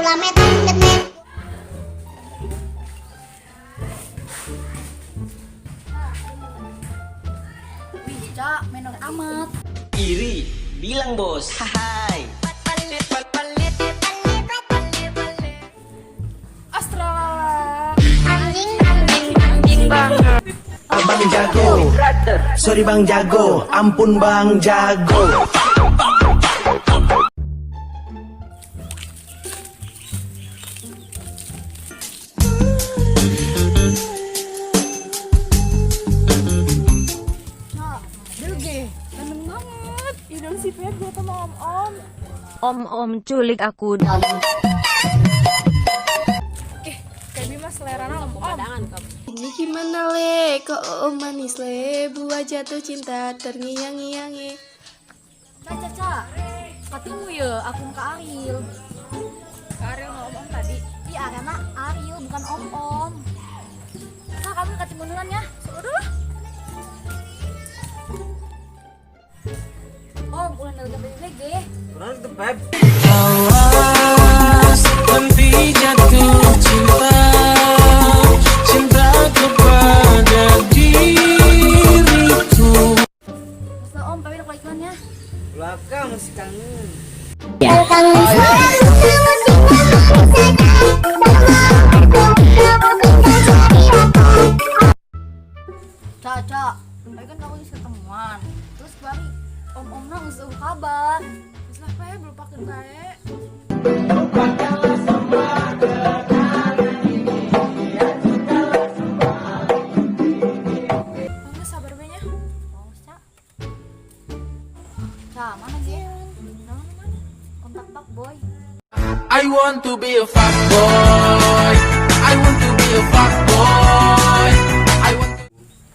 Cak, menor amat. Iri, bilang bos. Hai. Astra. Bang Jago, sorry Bang Jago, ampun Bang Jago. Seneng banget. Idol si Febro sama om-om. Om culik aku. Kayak Bima selerana om-om. Ini gimana le, kok om manis le, buah jatuh cinta terngiang-ngiangi. Caca, katemu ya aku ke Ariel. Ke Ariel sama om-om tadi? Iya, karena Ariel bukan om-om. Nah, kamu ketemu duluan ya. Udah lah. Om, udah nelga lagi. Kurang tebak. Awas, nanti jatuh cinta, cinta kepada diriku. Masa om, tapi udah iklannya. Belakang masih kangen. Caca, tapi kan kamu bisa ketemuan. Terus balik om-om nang usah kabar. Terus lah pae belum pakai bae. Kamu sabar be-nya. Mau, Cak. Cak, mana sih? Mana? Kontak Pak Boy. I want to be a fuckboy. I want to be a fuckboy. I want to...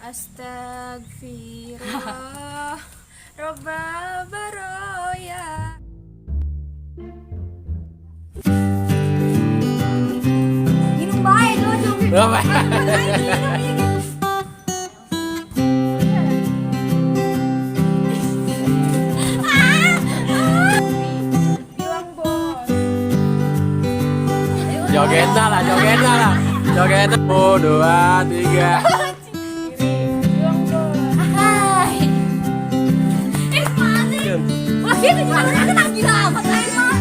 Astagfirullah. Robba baroya. Minum baik dong. Bilang bos. Jogetnya lah. Jogetnya. 1, 2, 3. Bilang bos. Hai. Masih gimana kan tak gila apa saya mah.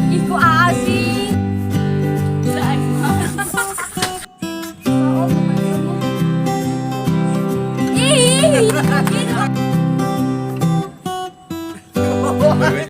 Iku asik. Ih,